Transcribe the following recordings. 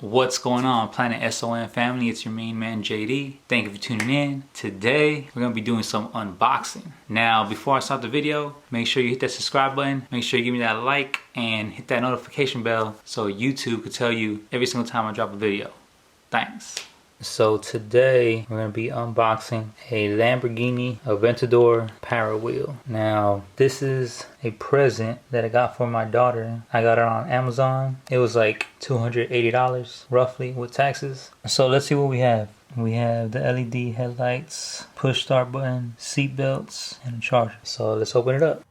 What's going on, Planet S.O.N family? It's your main man JD. Thank you for tuning in. Today we're gonna be doing some unboxing. Now before I start the video, make sure you hit that subscribe button, make sure you give me that like and hit that notification bell so YouTube can tell you every single time I drop a video. Thanks. So today we're going to be unboxing a Lamborghini Aventador Power Wheel. Now this is a present that I got for my daughter. I got it on Amazon. It was like $280 roughly with taxes. So let's see what we have. We have the LED headlights, push start button, seat belts, and a charger. So let's open it up.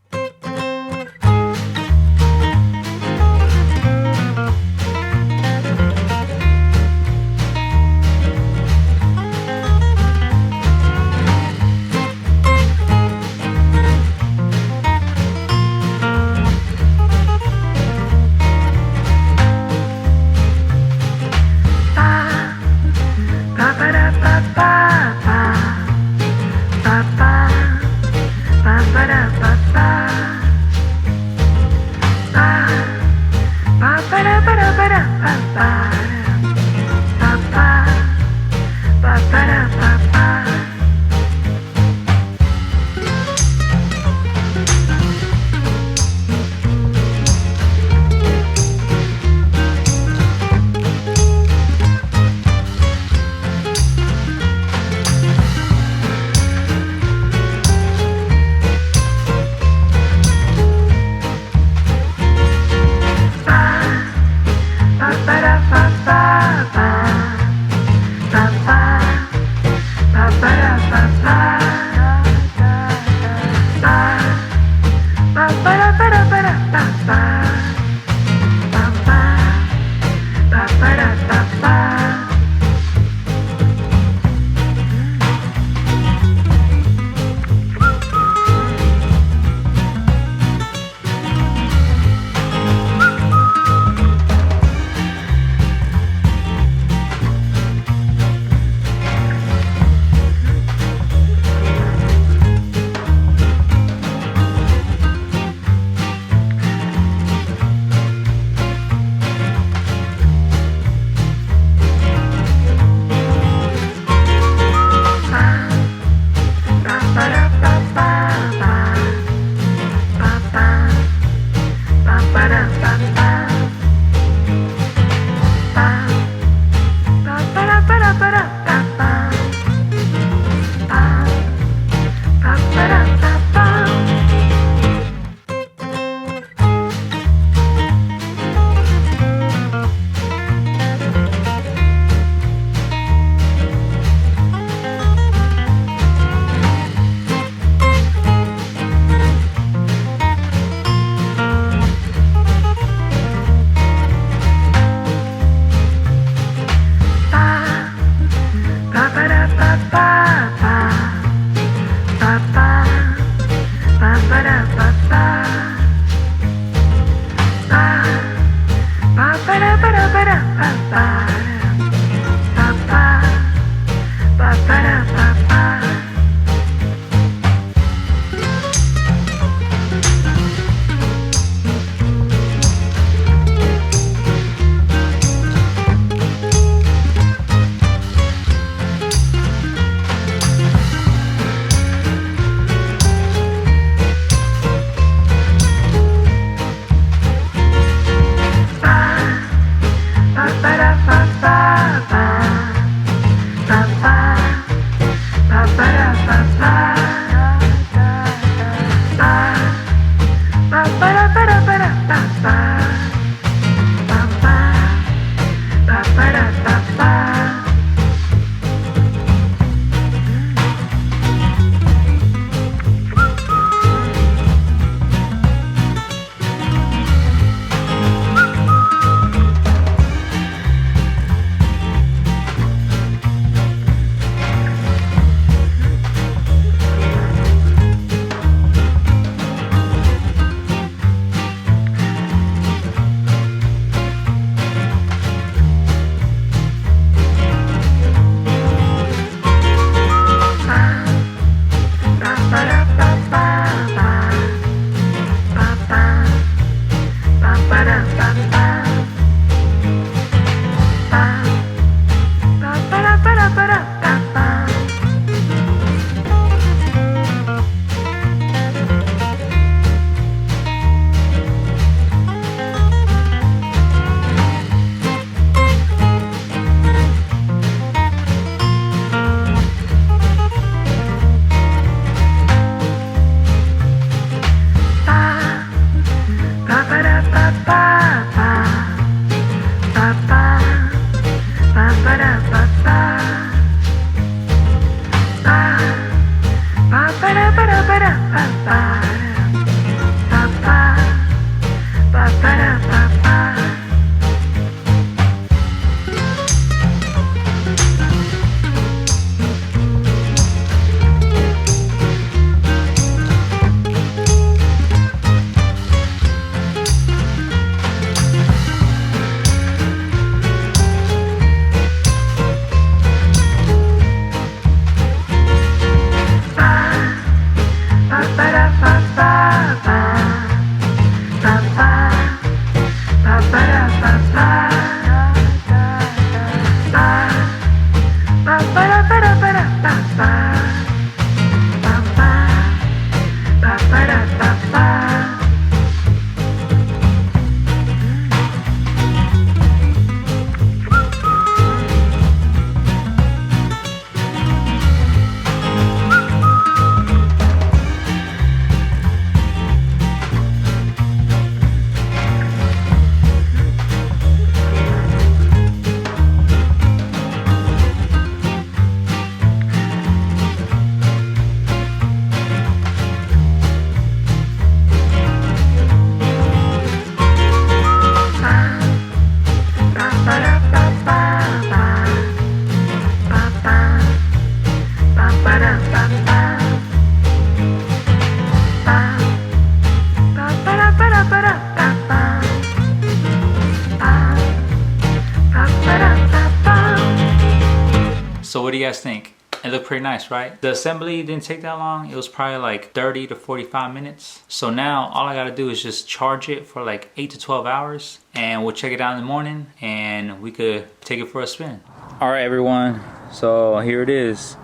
So what do you guys think? It looked pretty nice, right? The assembly didn't take that long. It was probably like 30 to 45 minutes. So now all I gotta do is just charge it for like 8 to 12 hours and we'll check it out in the morning and we could take it for a spin. All right, everyone. So here it is.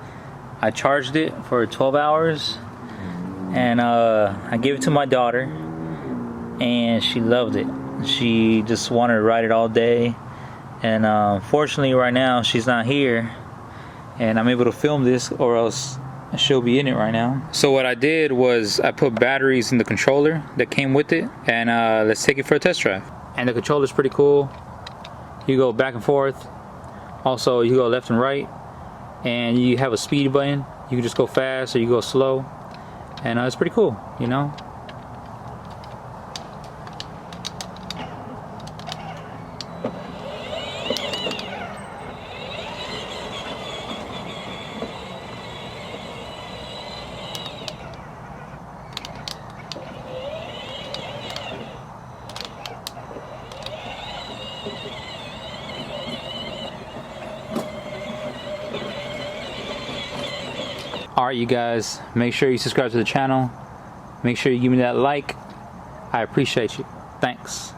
I charged it for 12 hours and I gave it to my daughter and she loved it. She just wanted to ride it all day. And fortunately right now she's not here and I'm able to film this or else she'll be in it right now. So what I did was I put batteries in the controller that came with it and let's take it for a test drive. And the controller's pretty cool. You go back and forth. Also you go left and right and you have a speed button. You can just go fast or you go slow and it's pretty cool, you know. Alright, you guys, make sure you subscribe to the channel. Make sure you give me that like. I appreciate you. Thanks.